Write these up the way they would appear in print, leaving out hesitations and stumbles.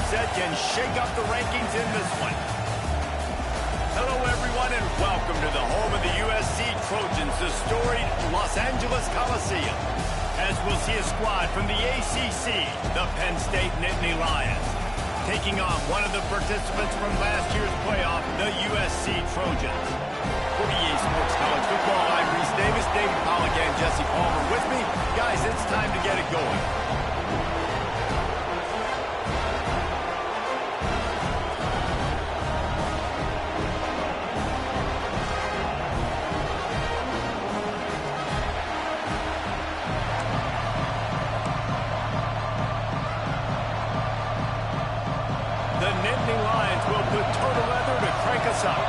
upset can shake up the rankings in this one. Hello, everyone, and welcome to the home of the USC Trojans, the storied Los Angeles Coliseum, as we'll see a squad from the ACC, the Penn State Nittany Lions, taking on one of the participants from last year's playoff, the USC Trojans. For EA Sports College Football, I'm Reese Davis, David Pollack, and Jesse Palmer with me. Guys, it's time to get it going. The Nittany Lions will put total leather to crank us up.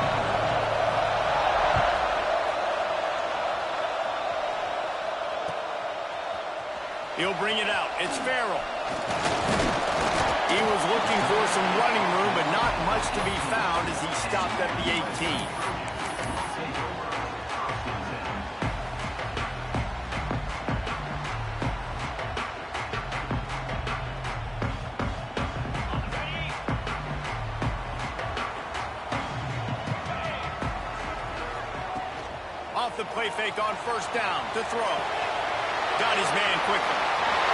He'll bring it out. It's Farrell. He was looking for some running room, but not much to be found as he stopped at the 18. Off the play fake on first down to throw. Got his man quickly.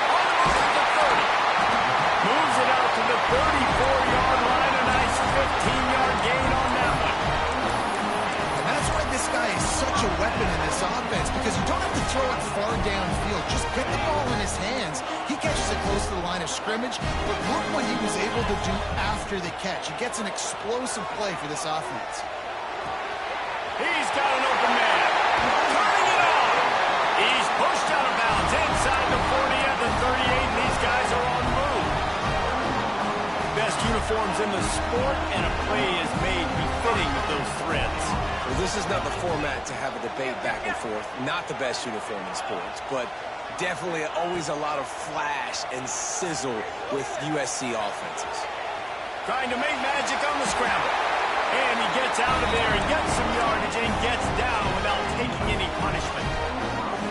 On the move to the 30. Moves it out to the 34-yard line. A nice 15-yard gain on that one. And that's why this guy is such a weapon in this offense, because you don't have to throw it far downfield. Just get the ball in his hands. He catches it close to the line of scrimmage, but look what he was able to do after the catch. He gets an explosive play for this offense. He's got an open man. Turning it on. He's pushed out of bounds inside the 40 at the 38. And these guys are on the move. Best uniforms in the sport, and a play is made befitting of those threads. Well, this is not the format to have a debate back and forth. Not the best uniform in sports, but definitely always a lot of flash and sizzle with USC offenses. Trying to make magic on the scramble. And he gets out of there and gets some yardage and gets down without taking any punishment.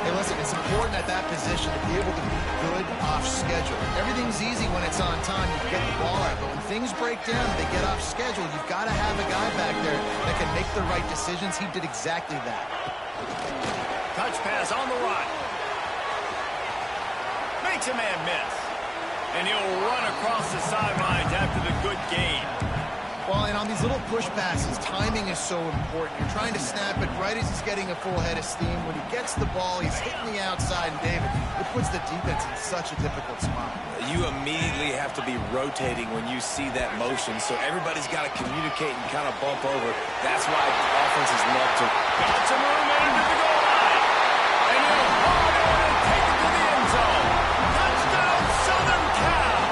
Hey, listen, it's important at that position to be able to be good off schedule. Everything's easy when it's on time. You get the ball out. But when things break down and they get off schedule, you've got to have a guy back there that can make the right decisions. He did exactly that. Touch pass on the run. Makes a man miss. And he'll run across the sidelines after the good gain. Well, and on these little push passes, timing is so important. You're trying to snap it right as he's getting a full head of steam. When he gets the ball, he's hitting the outside, and David, it puts the defense in such a difficult spot. You immediately have to be rotating when you see that motion, so everybody's got to communicate and kind of bump over. That's why offenses love to. Got some room into the goal line. And he'll haul it over and take it to the end zone. Touchdown, Southern Cal.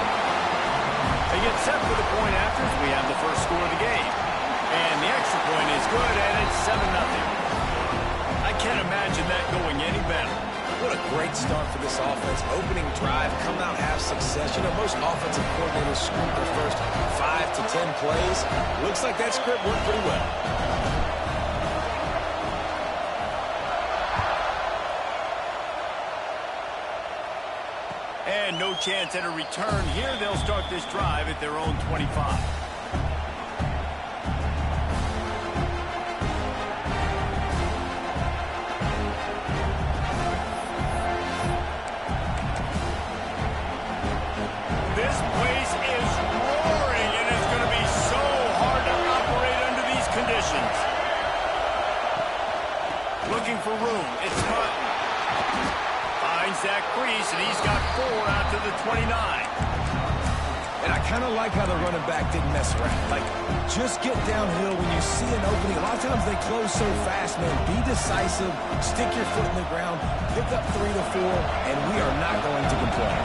They get set for the point after as we have the first score of the game. And the extra point is good, and it's 7-0. I can't imagine that going any better. What a great start for this offense. Opening drive, come out, have success. You know, most offensive coordinators script their first 5 to 10 plays. Looks like that script worked pretty well. And no chance at a return here. They'll start this drive at their own 25. This place is roaring, and it's going to be so hard to operate under these conditions. Looking for room. It's Martin. Finds Zach Priest, and he's got 4 out to the 29. And I kind of like how the running back didn't mess around. Like, just get downhill when you see an opening. A lot of times they close so fast, man. Be decisive, stick your foot in the ground, pick up 3 to 4, and we are not going to complain.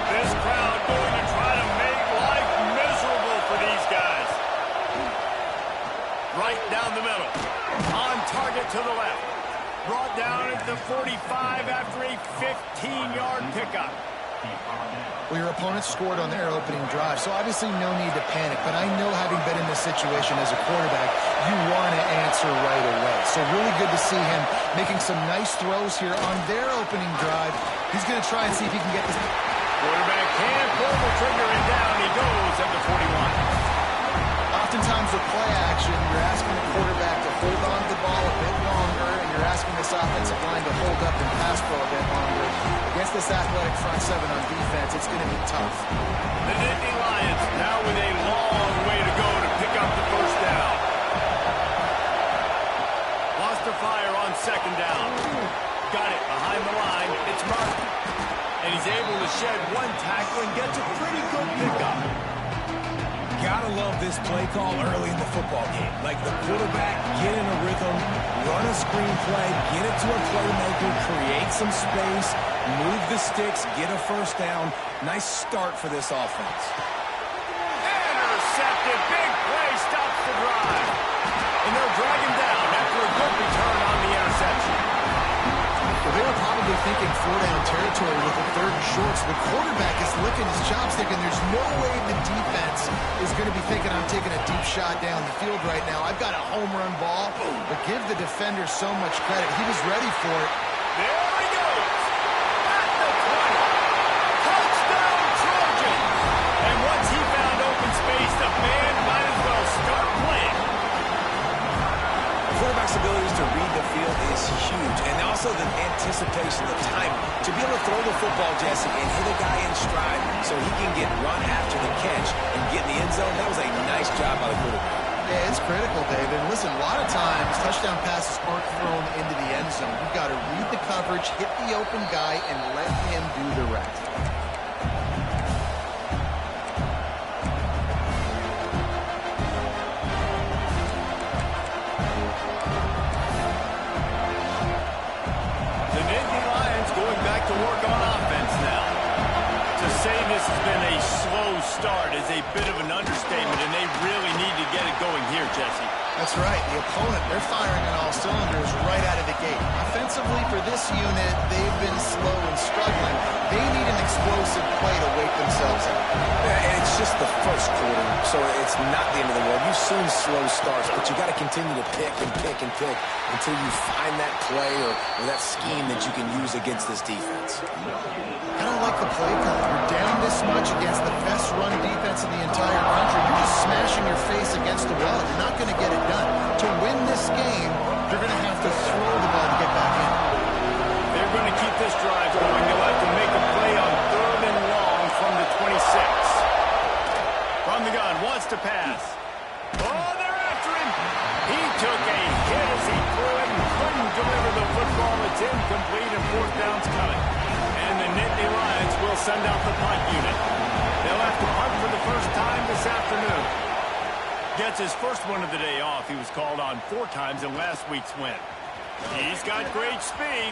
This crowd going to try to make life miserable for these guys. Right down the middle. On target to the left. Brought down at the 45 after a 15-yard pickup. Well, your opponent scored on their opening drive, so obviously no need to panic. But I know, having been in this situation as a quarterback, you want to answer right away. So really good to see him making some nice throws here on their opening drive. He's going to try and see if he can get this. Quarterback can pull the trigger, and down he goes play action, you're asking the quarterback to hold on to the ball a bit longer, and you're asking this offensive line to hold up and pass pro a bit longer. Against this athletic front seven on defense, it's going to be tough. The Nittany Lions now with a long way to go to pick up the first down. Lost to fire on second down. Got it behind the line. It's Martin. And he's able to shed one tackle and gets a pretty good pickup. Gotta love this play call early in the football game. Like the quarterback, get in a rhythm, run a screen play, get it to a playmaker, create some space, move the sticks, get a first down. Nice start for this offense. Intercepted. Big play stops the drive. And they'll drag him down after a good return on the interception. Well, they were probably thinking four-down territory with a third and short, so the quarterback is licking his chops, thinking there's no way the defense is going to be thinking I'm taking a deep shot down the field right now. I've got a home run ball, but give the defender so much credit. He was ready for it. There he goes. At the 20. Touchdown Trojan. And once he found open space, the band might as well start playing. Quarterback's abilities to read the field is huge, and also the anticipation, the timing. To be able to throw the football, Jesse, and hit a guy in stride so he can get run after the catch and get in the end zone, that was a nice job by the quarterback. Yeah, it's critical, David. And listen, a lot of times, touchdown passes aren't thrown into the end zone. You've got to read the coverage, hit the open guy, and let him do the rest. This has been a slow start is a bit of an understatement, and they really need to get it going here, Jesse. That's right. The opponent, they're firing on all cylinders right out of the gate. Offensively, for this unit, they've been slow and struggling. They need an explosive play to wake themselves up. Yeah, and it's just the first quarter, so it's not the end of the world. You've seen slow starts, but you got to continue to pick and pick and pick until you find that play or that scheme that you can use against this defense. I don't like the play call. You're down this much against the best run defense in the entire country. You're just smashing your face against the wall. You're not going to get it done. To win this game, you're going to have to throw the ball to get back in. They're going to keep this drive going. They'll have to make a play on third and long from the 26. From the gun, wants to pass. Oh, they're after him. He took a hit as he threw it and couldn't deliver the football. It's incomplete and fourth down's coming. And the Nittany Lions will send out the punt unit. They'll have to punt for the first time this afternoon. Gets his first one of the day off. He was called on 4 times in last week's win. He's got great speed.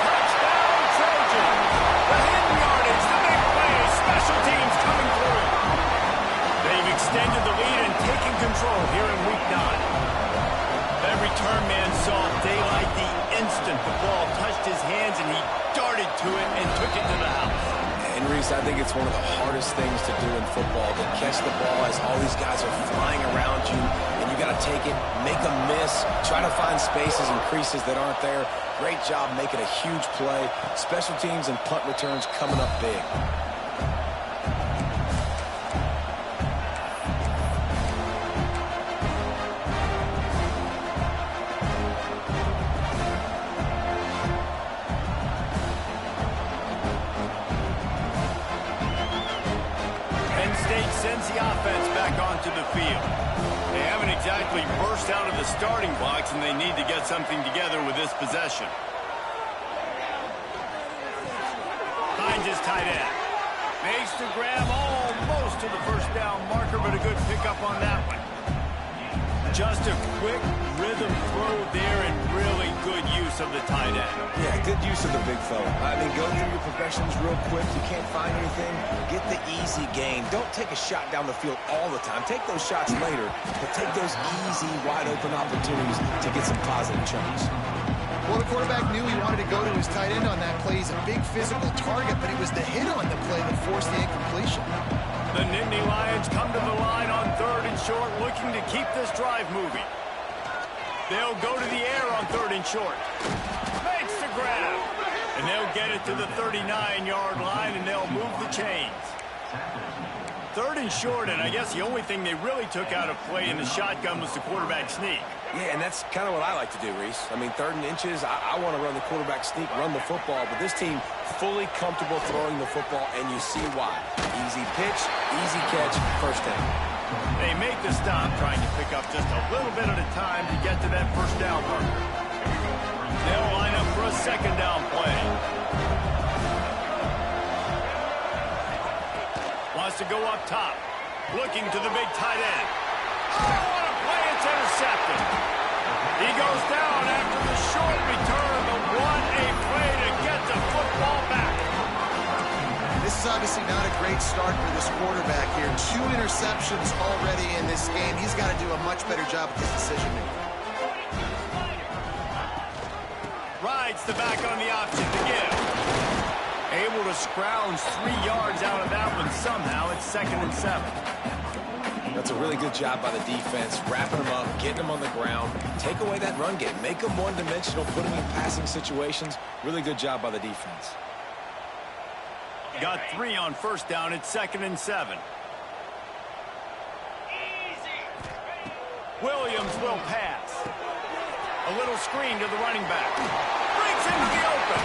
Touchdown Trojan. The hidden yardage, the big play. Special teams coming through. They've extended the lead and taken control here in week 9. That return man saw daylight the instant the ball touched his hands, and he darted to it and took it to the house. And Reese, I think it's one of the hardest things to do in football, to catch the ball as all these guys are flying around you, and you got to take it, make a miss, try to find spaces and creases that aren't there. Great job making a huge play. Special teams and punt returns coming up big. Sends the offense back onto the field. They haven't exactly burst out of the starting blocks, and they need to get something together with this possession. Finds his tight end. Makes the grab almost to the first down marker, but a good pickup on that one. Just a quick rhythm throw there and really good use of the tight end. Yeah, good use of the big fella. I mean, go through your progressions real quick. You can't find anything. Get the easy gain. Don't take a shot down the field all the time. Take those shots later, but take those easy, wide-open opportunities to get some positive chunks. Well, the quarterback knew he wanted to go to his tight end on that play. He's a big physical target, but it was the hit on the play that forced the incompletion. The Nittany Lions come to the line on third and short, looking to keep this drive moving. They'll go to the air on third and short. Makes the grab. And they'll get it to the 39-yard line, and they'll move the chains. 3rd and short, and I guess the only thing they really took out of play in the shotgun was the quarterback sneak. Yeah, and that's kind of what I like to do, Reese. I mean, 3rd and inches, I want to run the quarterback sneak, run the football, but this team fully comfortable throwing the football, and you see why. Easy pitch, easy catch, first down. They make the stop, trying to pick up just a little bit at a time to get to that first down marker. They'll line up for a 2nd down play. Wants to go up top. Looking to the big tight end. Oh, what a play! It's intercepted. He goes down after the short return, but what a play to get the football back. This is obviously not a great start for this quarterback here. 2 interceptions already in this game. He's got to do a much better job with his decision-making. Rides the back on the option to give. Able to scrounge 3 yards out of that one somehow. It's 2nd and 7. That's a really good job by the defense, wrapping them up, getting them on the ground, take away that run game, make them one-dimensional, put them in passing situations. Really good job by the defense. Got 3 on 1st down. It's 2nd and 7. Williams will pass. A little screen to the running back. Brings into the open.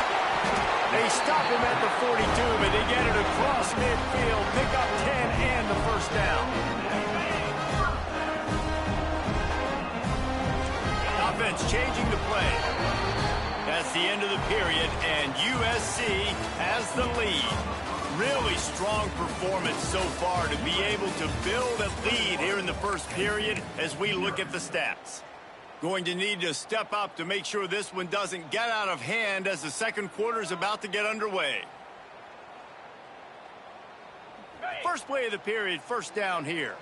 They stop him at the 42, but they get it across midfield. Pick up 10 and the first down. Offense changing the play. That's the end of the period, and USC has the lead. Really strong performance so far to be able to build a lead here in the first period as we look at the stats. Going to need to step up to make sure this one doesn't get out of hand as the second quarter is about to get underway. First play of the period, first down here.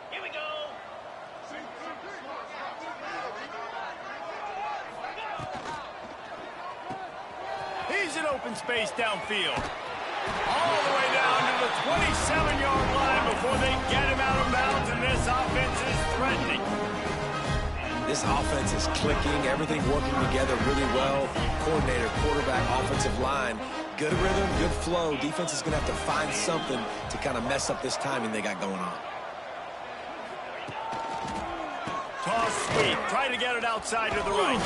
Here we go. He's in open space downfield. All the way down to the 27-yard line before they get him out of bounds, and this offense is threatening. This offense is clicking, everything working together really well. Coordinator, quarterback, offensive line, good rhythm, good flow. Defense is going to have to find something to kind of mess up this timing they got going on. Toss sweep, trying to get it outside to the right.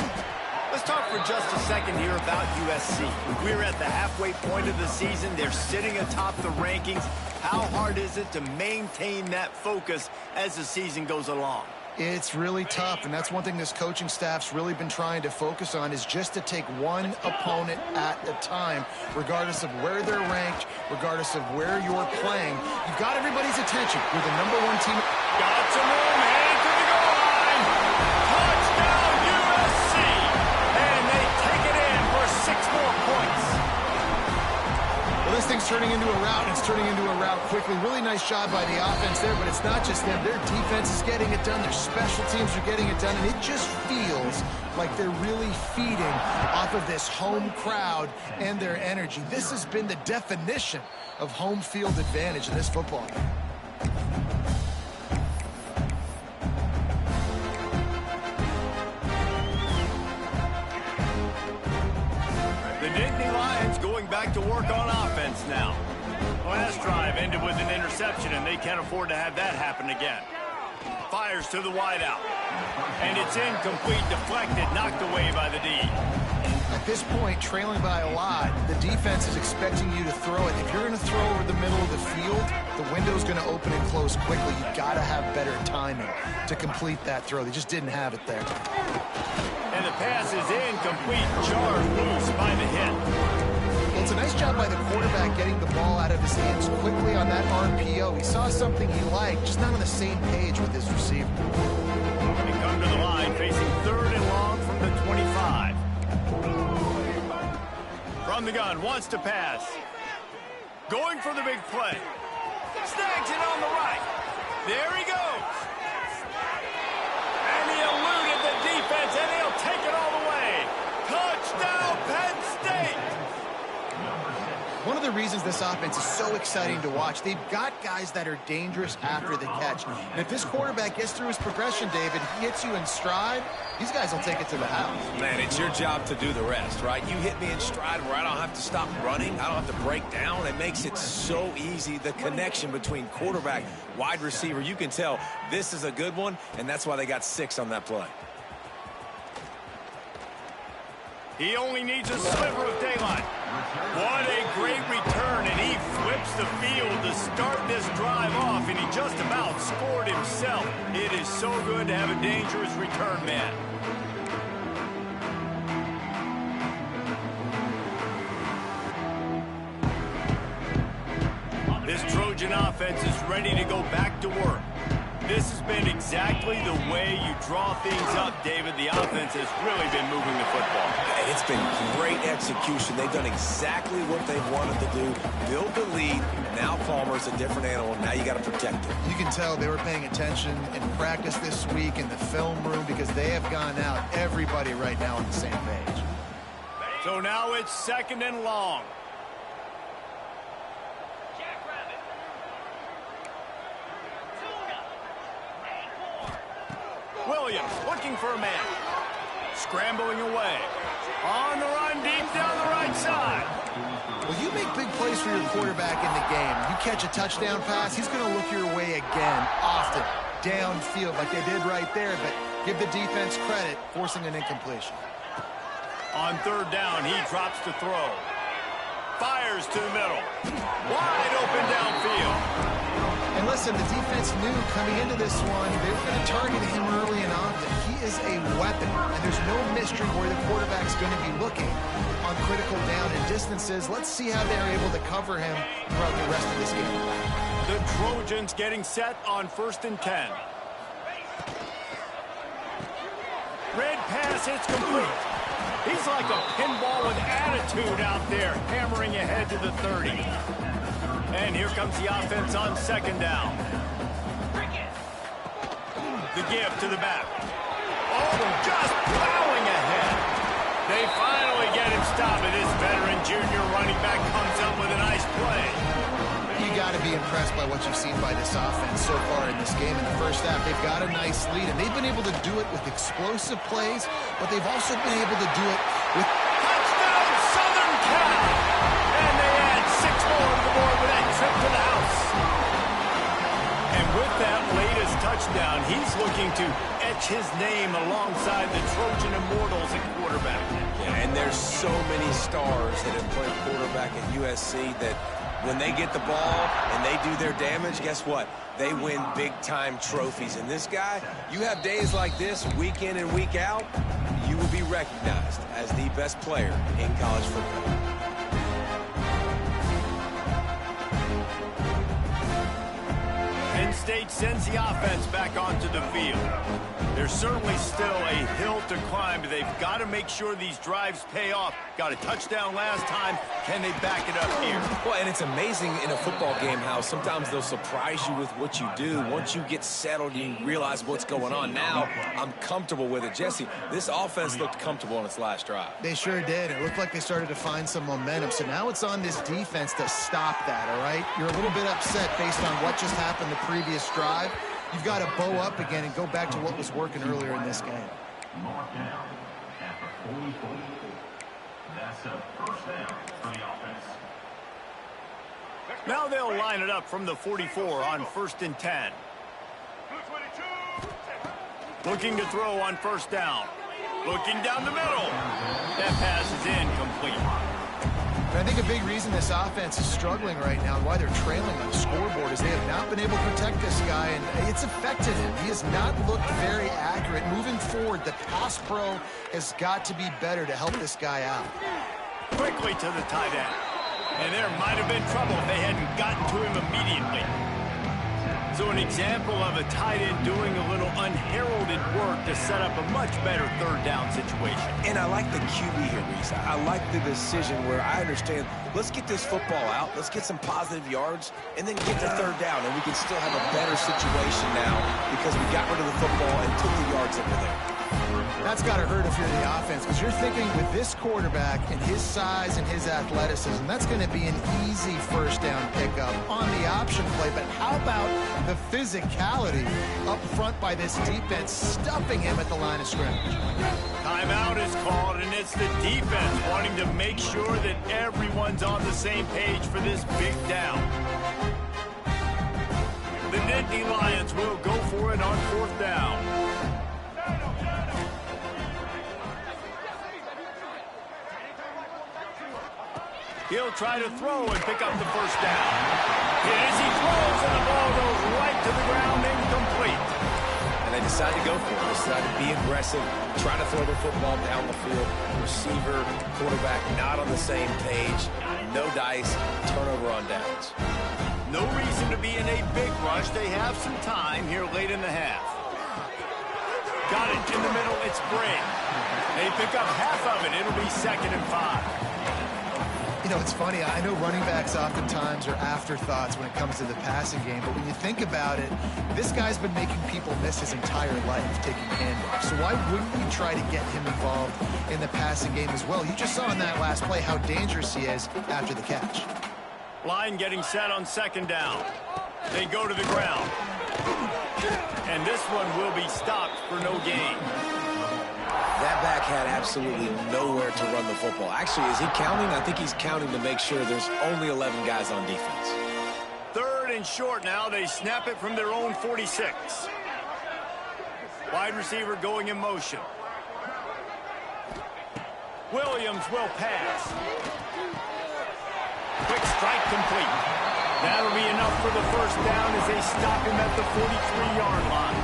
Let's talk for just a second here about USC. We're at the halfway point of the season. They're sitting atop the rankings. How hard is it to maintain that focus as the season goes along? It's really tough, and that's one thing this coaching staff's really been trying to focus on is just to take one opponent at a time, regardless of where they're ranked, regardless of where you're playing. You've got everybody's attention. You're the #1 team. Got some room, heading to the goal line. Touchdown, USC. And they take it in for 6 more points. Well, this thing's turning into a rout, and it's turning into a rout quickly. Really nice job by the offense there, but it's not just them. Their defense is getting it done. Their special teams are getting it done, and it just feels like they're really feeding off of this home crowd and their energy. This has been the definition of home field advantage in this football game. The Nittany Lions going back to work on offense now. Last drive ended with an interception, and they can't afford to have that happen again. Fires to the wideout. And it's incomplete, deflected, knocked away by the D. At this point, trailing by a lot, the defense is expecting you to throw it. If you're going to throw over the middle of the field, the window's going to open and close quickly. You've got to have better timing to complete that throw. They just didn't have it there. And the pass is incomplete, jarred loose by the hit. Well, it's a nice job by the quarterback getting the ball out of his hands quickly on that RPO. He saw something he liked, just not on the same page with his receiver. They come to the line, facing 3rd and long from the 25. From the gun, wants to pass. Going for the big play. Snags it on the right. There he goes. And he eluded the defense, and he'll take it all the way. Touchdown, Penn State! One of the reasons this offense is so exciting to watch. They've got guys that are dangerous after the catch. And if this quarterback gets through his progression, David, he hits you in stride, these guys will take it to the house. Man, it's your job to do the rest, right? You hit me in stride where I don't have to stop running. I don't have to break down. It makes it so easy, the connection between quarterback, wide receiver. You can tell this is a good one, and that's why they got 6 on that play. He only needs a sliver of daylight. What a great return, and he flips the field to start this drive off, and he just about scored himself. It is so good to have a dangerous return man. This Trojan offense is ready to go back to work. This has been exactly the way you draw things up, David. The offense has really been moving the football. It's been great execution. They've done exactly what they wanted to do. Build the lead. Now Palmer's a different animal. Now you got to protect him. You can tell they were paying attention in practice this week in the film room because they have gone out, everybody right now on the same page. So now it's 2nd and long. Williams looking for a man. Scrambling away. On the run deep down the right side. Well, you make big plays for your quarterback in the game. You catch a touchdown pass, he's going to look your way again, often, downfield like they did right there, but give the defense credit, forcing an incompletion. On 3rd down, he drops to throw. Fires to the middle. Wide open downfield. And listen, the defense knew coming into this one, they were going to target him early and often. He is a weapon, and there's no mystery where the quarterback's going to be looking on critical down and distances. Let's see how they're able to cover him throughout the rest of this game. The Trojans getting set on 1st and 10. Red pass hits complete. He's like a pinball with attitude out there, hammering ahead to the 30. And here comes the offense on 2nd down. The give to the back. Oh, just plowing ahead. They finally get him stopped, and this veteran junior running back comes up with a nice play. You got to be impressed by what you've seen by this offense so far in this game. In the first half, they've got a nice lead, and they've been able to do it with explosive plays, but they've also been able to do it with... Touchdown, Southern Cal! And they add 6 more to the board with that trip to the house. And with that latest touchdown, he's looking to etch his name alongside the Trojan Immortals at quarterback. Yeah, and there's so many stars that have played quarterback at USC that when they get the ball and they do their damage, guess what? They win big-time trophies. And this guy, you have days like this, week in and week out, you will be recognized as the best player in college football. Penn State sends the offense back onto the field. There's certainly still a hill to climb, but they've got to make sure these drives pay off. Got a touchdown last time. Can they back it up here? Well, and it's amazing in a football game how sometimes they'll surprise you with what you do. Once you get settled, you realize what's going on. Now, I'm comfortable with it. Jesse, this offense looked comfortable on its last drive. They sure did. It looked like they started to find some momentum. So now it's on this defense to stop that, all right? You're a little bit upset based on what just happened the previous drive. You've got to bow up again and go back to what was working earlier in this game. Mark down at the 44. That's a 1st down for the offense. Now they'll line it up from the 44 on 1st and 10. Looking to throw on 1st down. Looking down the middle. That pass is incomplete. I think a big reason this offense is struggling right now and why they're trailing on the scoreboard is they have not been able to protect this guy, and it's affected him. He has not looked very accurate. Moving forward, the pass pro has got to be better to help this guy out. Quickly to the tight end. And there might have been trouble if they hadn't gotten to him immediately. So an example of a tight end doing a little unheralded work to set up a much better 3rd down situation. And I like the QB here, Reese. I like the decision where I understand, let's get this football out, let's get some positive yards, and then get to 3rd down, and we can still have a better situation now because we got rid of the football and took the yards over there. That's got to hurt if you're the offense, because you're thinking with this quarterback and his size and his athleticism, that's going to be an easy first down pickup on the option play. But how about the physicality up front by this defense, stuffing him at the line of scrimmage? Timeout is called, and it's the defense wanting to make sure that everyone's on the same page for this big down. The Nittany Lions will go for it on 4th down. He'll try to throw and pick up the first down. As he throws, and the ball goes right to the ground, incomplete. And they decide to go for it. They decide to be aggressive, try to throw the football down the field. Receiver, quarterback not on the same page. No dice, turnover on downs. No reason to be in a big rush. They have some time here late in the half. Got it in the middle. It's Bray. They pick up half of it. It'll be 2nd and 5. You know, it's funny. I know running backs oftentimes are afterthoughts when it comes to the passing game, but when you think about it, this guy's been making people miss his entire life taking handoffs. So why wouldn't you try to get him involved in the passing game as well? You just saw in that last play how dangerous he is after the catch. Line getting set on 2nd down. They go to the ground. And this one will be stopped for no gain. That back had absolutely nowhere to run the football. Actually, is he counting? I think he's counting to make sure there's only 11 guys on defense. 3rd and short now. They snap it from their own 46. Wide receiver going in motion. Williams will pass. Quick strike complete. That'll be enough for the first down as they stop him at the 43-yard line.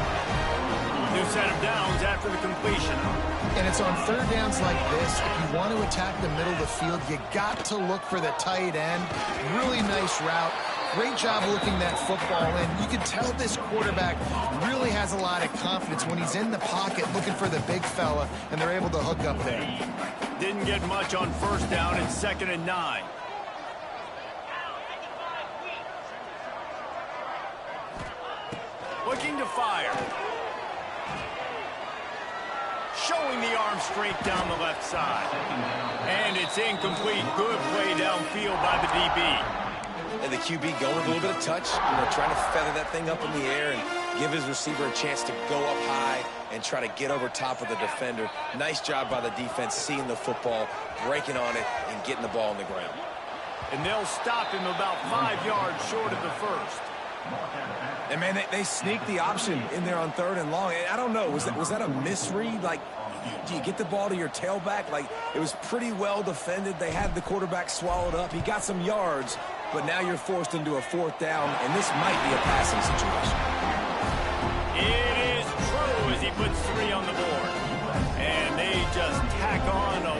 New set of downs after the completion. And it's on 3rd downs like this. If you want to attack the middle of the field, you got to look for the tight end. Really nice route. Great job looking that football in. You can tell this quarterback really has a lot of confidence when he's in the pocket looking for the big fella, and they're able to hook up there. Didn't get much on 1st down. It's 2nd and 9. Looking to fire. Showing the arm strength down the left side. And it's incomplete. Good play downfield by the DB. And the QB going with a little bit of touch, trying to feather that thing up in the air and give his receiver a chance to go up high and try to get over top of the defender. Nice job by the defense seeing the football, breaking on it, and getting the ball on the ground. And they'll stop him about 5 yards short of the first. And, man, they sneaked the option in there on 3rd and long. I don't know. Was that a misread? Like, do you get the ball to your tailback? Like, it was pretty well defended. They had the quarterback swallowed up. He got some yards, but now you're forced into a 4th down, and this might be a passing situation. It is true as he puts 3 on the board. And they just tack on a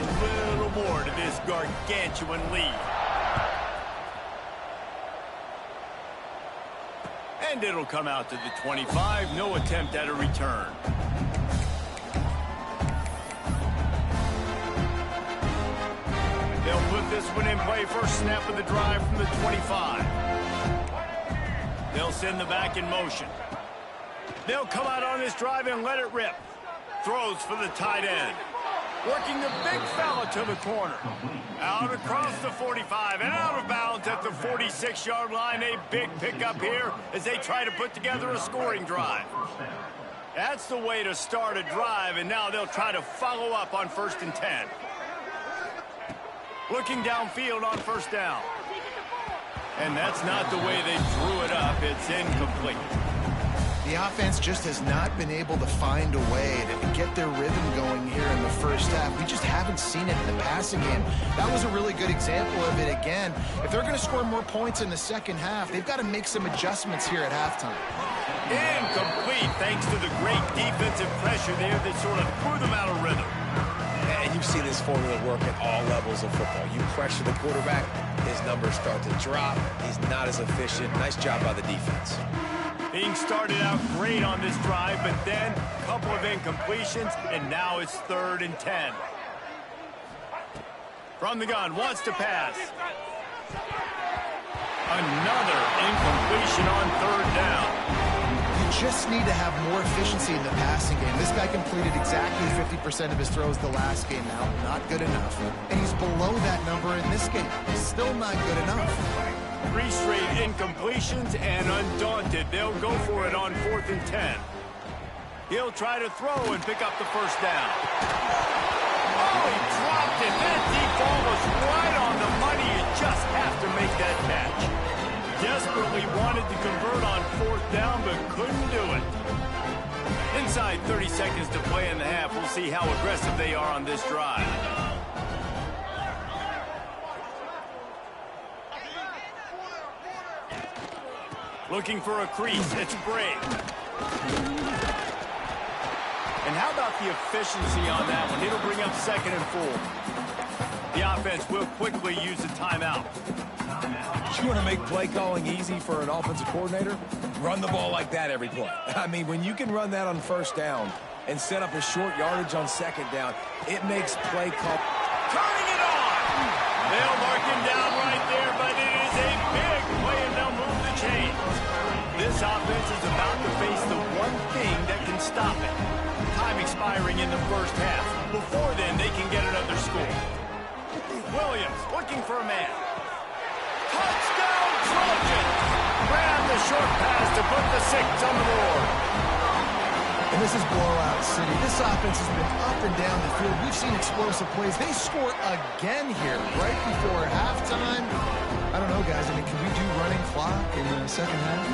little more to this gargantuan lead. And it'll come out to the 25. No attempt at a return. They'll put this one in play. First snap of the drive from the 25. They'll send the back in motion. They'll come out on this drive and let it rip. Throws for the tight end. Working the big fella to the corner. Out across the 45 and out of bounds at the 46-yard line. A big pickup here as they try to put together a scoring drive. That's the way to start a drive, and now they'll try to follow up on 1st and 10. Looking downfield on 1st down. And that's not the way they drew it up. It's incomplete. The offense just has not been able to find a way to get their rhythm going here in the first half. We just haven't seen it in the passing game. That was a really good example of it again. If they're going to score more points in the second half, they've got to make some adjustments here at halftime. Incomplete thanks to the great defensive pressure there that sort of threw them out of rhythm. And you've seen this formula work at all levels of football. You pressure the quarterback, his numbers start to drop. He's not as efficient. Nice job by the defense. Being started out great on this drive, but then a couple of incompletions, and now it's 3rd and 10. From the gun, wants to pass. Another incompletion on 3rd down. You just need to have more efficiency in the passing game. This guy completed exactly 50% of his throws the last game out. Not good enough. And he's below that number in this game. Still not good enough. 3 straight incompletions, and undaunted, they'll go for it on 4th and 10. He'll try to throw and pick up the first down. Oh, he dropped it. That deep ball was right on the money. You just have to make that catch. Desperately wanted to convert on 4th down, but couldn't do it. Inside 30 seconds to play in the half. We'll see how aggressive they are on this drive. Looking for a crease. It's Bray. And how about the efficiency on that one? It'll bring up 2nd and 4. The offense will quickly use a timeout. You want to make play calling easy for an offensive coordinator? Run the ball like that every play. I mean, when you can run that on 1st down and set up a short yardage on 2nd down, it makes play call. Turning it on! They'll mark him down right there, but it is a big play, and they'll move the chains. This offense is about to face the one thing that can stop it. Time expiring in the first half. Before then, they can get another score. Williams looking for a man. Touchdown, Trojans! Grab the short pass to put the 6 on the board. And this is blowout city. This offense has been up and down the field. We've seen explosive plays. They score again here right before halftime. I don't know, guys. I mean, can we do running clock in the second half?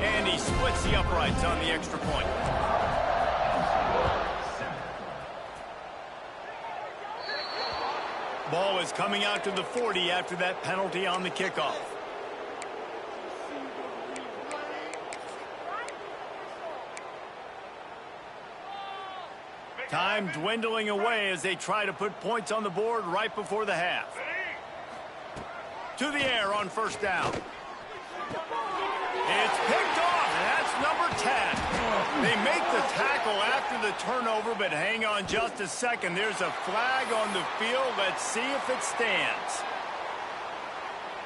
And he splits the uprights on the extra point. Ball is coming out to the 40 after that penalty on the kickoff. Time dwindling away as they try to put points on the board right before the half. To the air on 1st down. It's picked off, and that's number 10. They make the tackle after the turnover, but hang on just a second. There's a flag on the field. Let's see if it stands.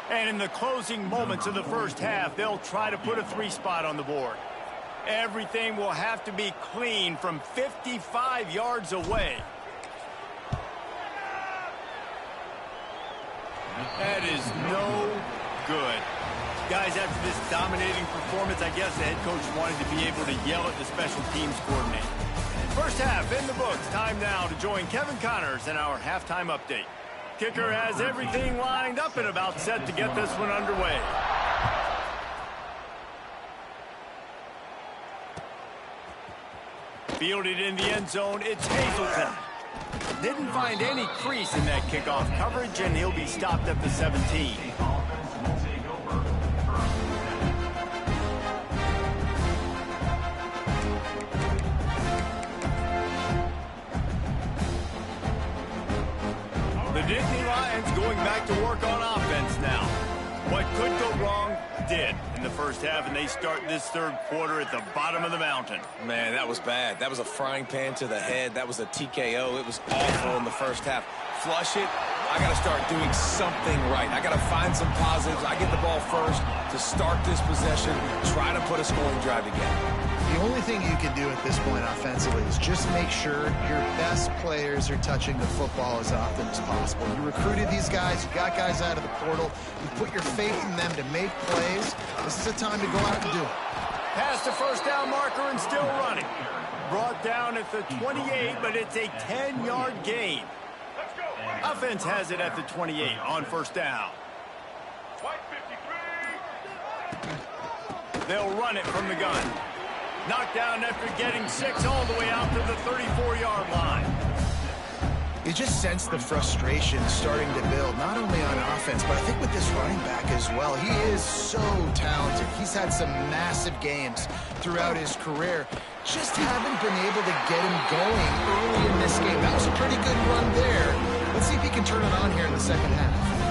And in the closing moments of the first half, they'll try to put a 3 spot on the board. Everything will have to be clean from 55 yards away. That is no good. Guys, after this dominating performance, I guess the head coach wanted to be able to yell at the special teams coordinator. First half in the books. Time now to join Kevin Connors in our halftime update. Kicker has everything lined up and about set to get this one underway. Fielded in the end zone, it's Hazelton. Didn't find any crease in that kickoff coverage, and he'll be stopped at the 17. The Nittany Lions going back to work on offense now. What could go wrong did in the first half, and they start this 3rd quarter at the bottom of the mountain. Man, that was bad. That was a frying pan to the head. That was a TKO. It was awful in the first half. Flush it. I got to start doing something right. I got to find some positives. I get the ball first to start this possession, try to put a scoring drive together. The only thing you can do at this point offensively is just make sure your best players are touching the football as often as possible. You recruited these guys. You got guys out of the portal. You put your faith in them to make plays. This is a time to go out and do it. Past the first down marker and still running. Brought down at the 28, but it's a 10-yard gain. Offense has it at the 28 on 1st down. They'll run it from the gun. Knocked down after getting 6 all the way out to the 34-yard line. You just sense the frustration starting to build, not only on offense, but I think with this running back as well. He is so talented. He's had some massive games throughout his career. Just haven't been able to get him going early in this game. That was a pretty good run there. Let's see if he can turn it on here in the second half.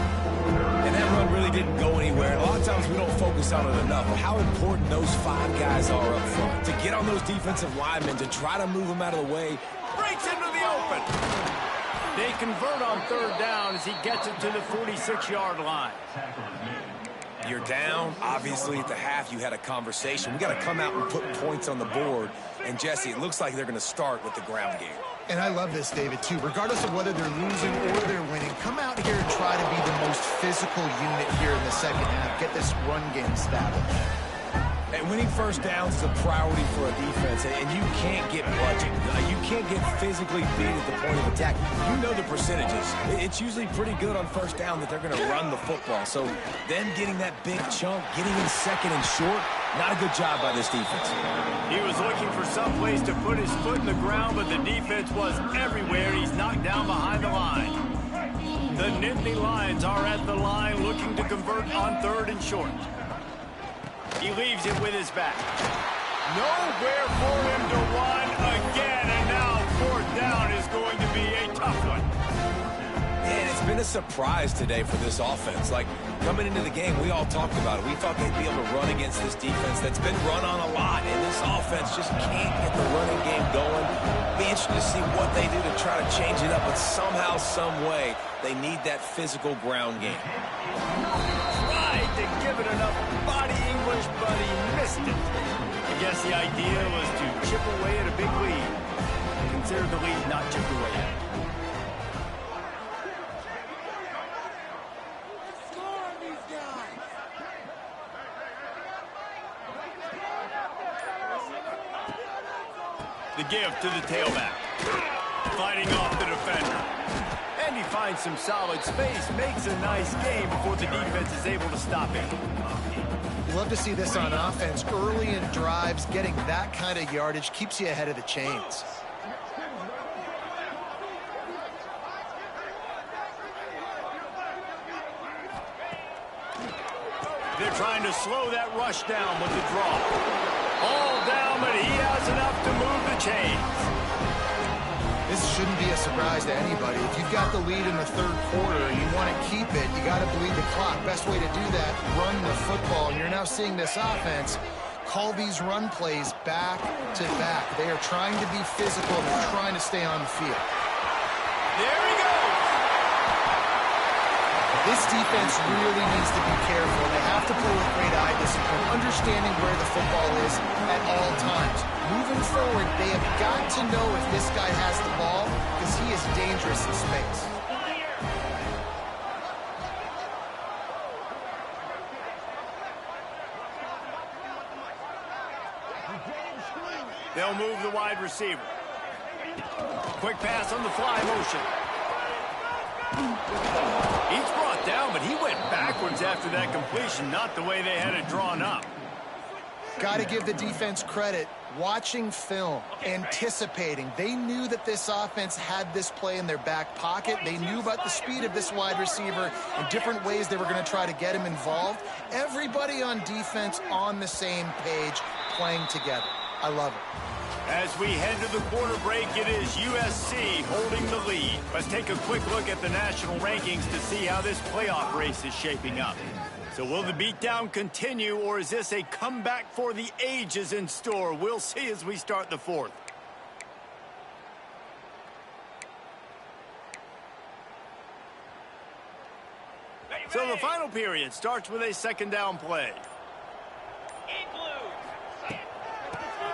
And that run really didn't go anywhere. A lot of times we don't focus on it enough. How important those 5 guys are up front. To get on those defensive linemen, to try to move them out of the way. Breaks into the open. They convert on 3rd down as he gets it to the 46-yard line. You're down. Obviously, at the half, you had a conversation. We got to come out and put points on the board. And, Jesse, it looks like they're going to start with the ground game. And I love this, David, too. Regardless of whether they're losing or they're winning, come out here and try to be the most physical unit here in the second half. Get this run game established. And winning first downs is a priority for a defense, and you can't get bludgeoned. You can't get physically beat at the point of attack. You know the percentages. It's usually pretty good on first down that they're going to run the football. So them getting that big chunk, getting in second and short, not a good job by this defense. He was looking for some place to put his foot in the ground, but the defense was everywhere. He's knocked down behind the line. The Nittany Lions are at the line looking to convert on 3rd and short. He leaves it with his back. Nowhere for him to run again, and now 4th down is going to be a tough one. And it's been a surprise today for this offense. Like, coming into the game, we all talked about it. We thought they'd be able to run against this defense that's been run on a lot, and this offense just can't get the running game going. Be interesting to see what they do to try to change it up, but somehow, some way, they need that physical ground game. Tried to give it enough body English, but he missed it. I guess the idea was to chip away at a big lead. Consider the lead not chipped away at. The give to the tailback. Fighting off the defender. And he finds some solid space, makes a nice game before the defense is able to stop him. You love to see this on offense. Early in drives, getting that kind of yardage keeps you ahead of the chains. They're trying to slow that rush down with the draw. All down, but he has enough to move the chains. This shouldn't be a surprise to anybody. If you've got the lead in the 3rd quarter and you want to keep it, you got to bleed the clock. Best way to do that, run the football. And you're now seeing this offense call these run plays back to back. They are trying to be physical. They're trying to stay on the field. There he goes. This defense really needs to be careful. They have to play with great eye discipline, understanding where the football is at all times. Moving forward, they have got to know if this guy has the ball, because he is dangerous in space. They'll move the wide receiver. Quick pass on the fly motion. He's brought down, but he went backwards after that completion, not the way they had it drawn up. Got to give the defense credit. Watching film, anticipating. They knew that this offense had this play in their back pocket. They knew about the speed of this wide receiver and different ways they were going to try to get him involved. Everybody on defense on the same page, playing together. I love it. As we head to the quarter break, it is USC holding the lead. Let's take a quick look at the national rankings to see how this playoff race is shaping up. So will the beatdown continue, or is this a comeback for the ages in store? We'll see as we start the 4th. So the final period starts with a 2nd down play.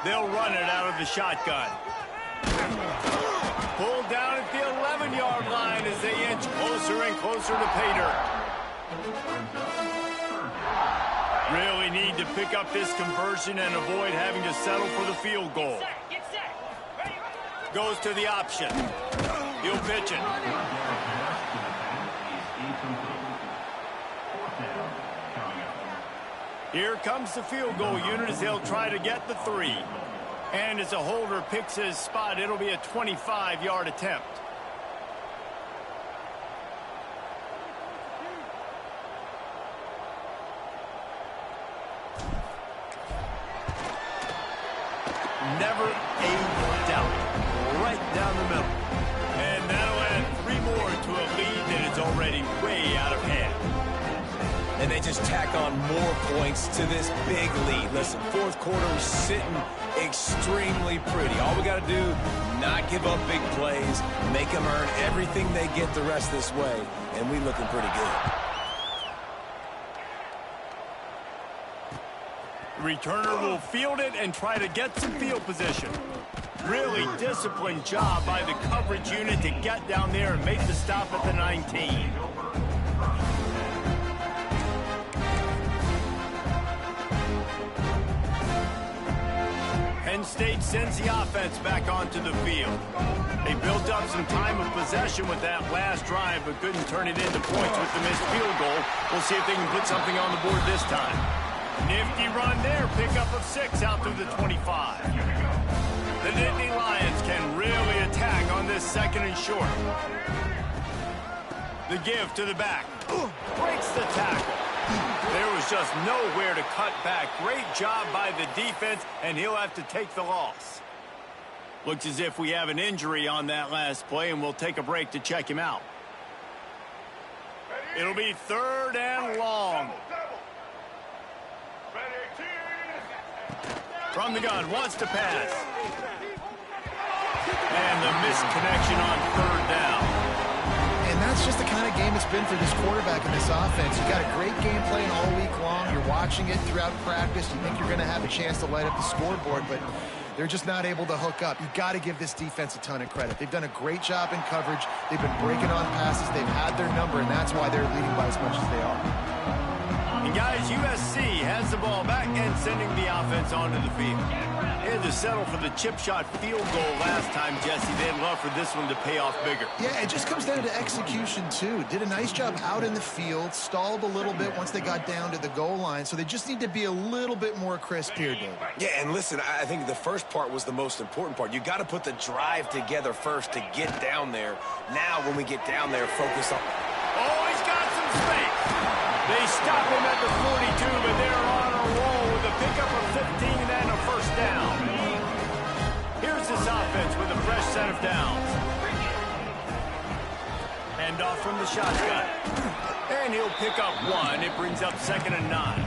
They'll run it out of the shotgun. Pulled down at the 11-yard line as they inch closer and closer to pay dirt. Really need to pick up this conversion and avoid having to settle for the field goal. Goes to the option. He'll pitch it. Here comes the field goal unit as they'll try to get the 3. And as a holder picks his spot, it'll be a 25-yard attempt. Never a doubt. Right down the middle. And that'll add 3 more to a lead that is already way out of hand. And they just tack on more points to this big lead. Listen, 4th quarter sitting extremely pretty. All we got to do, not give up big plays, make them earn everything they get the rest this way, and we looking pretty good. The returner will field it and try to get some field position. Really disciplined job by the coverage unit to get down there and make the stop at the 19. Penn State sends the offense back onto the field. They built up some time of possession with that last drive, but couldn't turn it into points with the missed field goal. We'll see if they can put something on the board this time. Nifty run there, pickup of 6 out through the 25. The Nittany Lions can really attack on this 2nd and short. The give to the back. Breaks the tackle. There was just nowhere to cut back. Great job by the defense, and he'll have to take the loss. Looks as if we have an injury on that last play, and we'll take a break to check him out. It'll be 3rd and long. From the gun, wants to pass. And the missed connection on 3rd down. And that's just the kind of game it's been for this quarterback in this offense. You got a great game plan all week long. You're watching it throughout practice. You think you're going to have a chance to light up the scoreboard, but they're just not able to hook up. You got to give this defense a ton of credit. They've done a great job in coverage. They've been breaking on passes. They've had their number, and that's why they're leading by as much as they are. And guys, USC has the ball back and sending the offense onto the field. They had to settle for the chip shot field goal last time, Jesse. They'd love for this one to pay off bigger. Yeah, it just comes down to execution, too. Did a nice job out in the field, stalled a little bit once they got down to the goal line, so they just need to be a little bit more crisp here, David. Yeah, and listen, I think the first part was the most important part. You got to put the drive together first to get down there. Now, when we get down there, focus on... Oh, he's got some space. They stop him at the 42, but they're on a roll with a pickup of 15 and a 1st down. Here's this offense with a fresh set of downs. Hand off from the shotgun. And he'll pick up 1. It brings up 2nd and 9.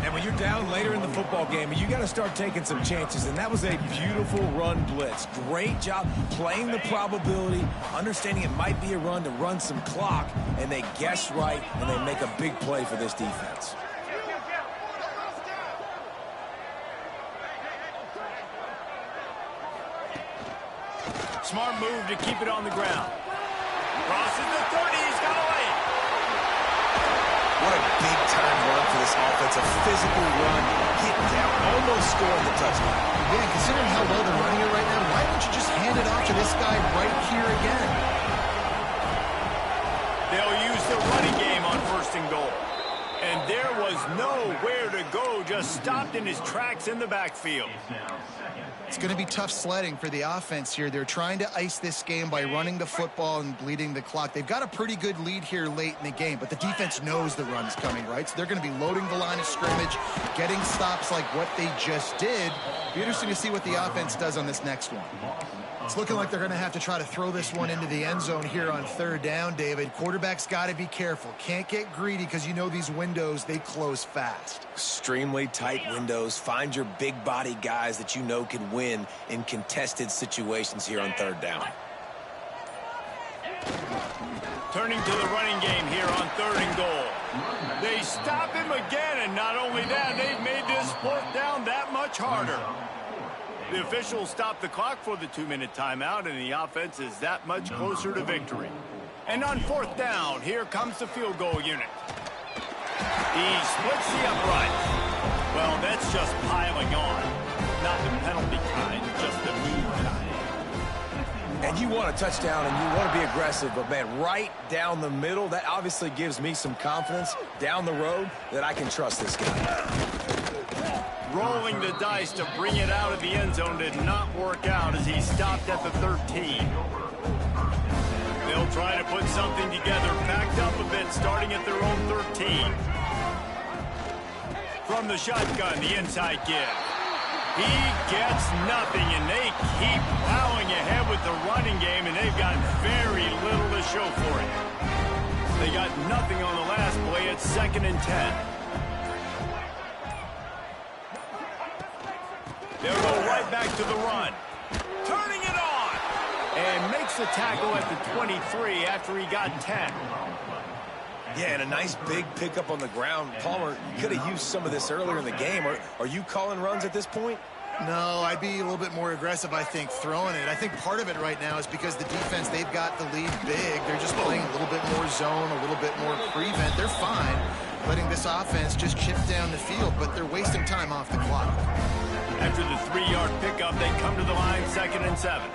And when you're down later in the football game, you got to start taking some chances. And that was a beautiful run blitz. Great job playing the probability, understanding it might be a run to run some clock. And they guess right, and they make a big play for this defense. Smart move to keep it on the ground. Crosses the 30. He's got a lane. What a big-time run for this offense. A physical run, get down, almost scoring the touchdown. Yeah, and considering how well they're running it right now, why don't you just hand it off to this guy right here again? They'll use the running game on 1st and goal. And there was nowhere to go, just stopped in his tracks in the backfield. It's going to be tough sledding for the offense here. They're trying to ice this game by running the football and bleeding the clock. They've got a pretty good lead here late in the game, but the defense knows the run's coming, right? So they're going to be loading the line of scrimmage, getting stops like what they just did. Be interesting to see what the offense does on this next one. It's looking like they're going to have to try to throw this one into the end zone here on 3rd down, David. Quarterback's got to be careful. Can't get greedy because you know these windows, they close fast. Extremely tight windows. Find your big body guys that you know can win in contested situations here on 3rd down. Turning to the running game here on 3rd and goal. They stop him again, and not only that, they've made this 4th down that much harder. The officials stop the clock for the 2-minute timeout, and the offense is that much closer to victory. And on 4th down, here comes the field goal unit. He splits the upright. Well, that's just piling on. Not the penalty kind, just the move kind. And you want a touchdown, and you want to be aggressive, but, man, right down the middle, that obviously gives me some confidence down the road that I can trust this guy. Rolling the dice to bring it out of the end zone did not work out as he stopped at the 13. They'll try to put something together, packed up a bit, starting at their own 13. From the shotgun, the inside give. He gets nothing, and they keep plowing ahead with the running game, and they've got very little to show for it. They got nothing on the last play. It's 2nd and 10. They'll go right back to the run. Turning it on. And makes the tackle at the 23 after he got 10. Yeah, and a nice big pickup on the ground. Palmer could have used some of this earlier in the game. Are you calling runs at this point? No, I'd be a little bit more aggressive, I think, throwing it. I think part of it right now is because the defense, they've got the lead big. They're just playing a little bit more zone, a little bit more prevent. They're fine letting this offense just chip down the field, but they're wasting time off the clock. After the 3-yard pickup, they come to the line 2nd and 7.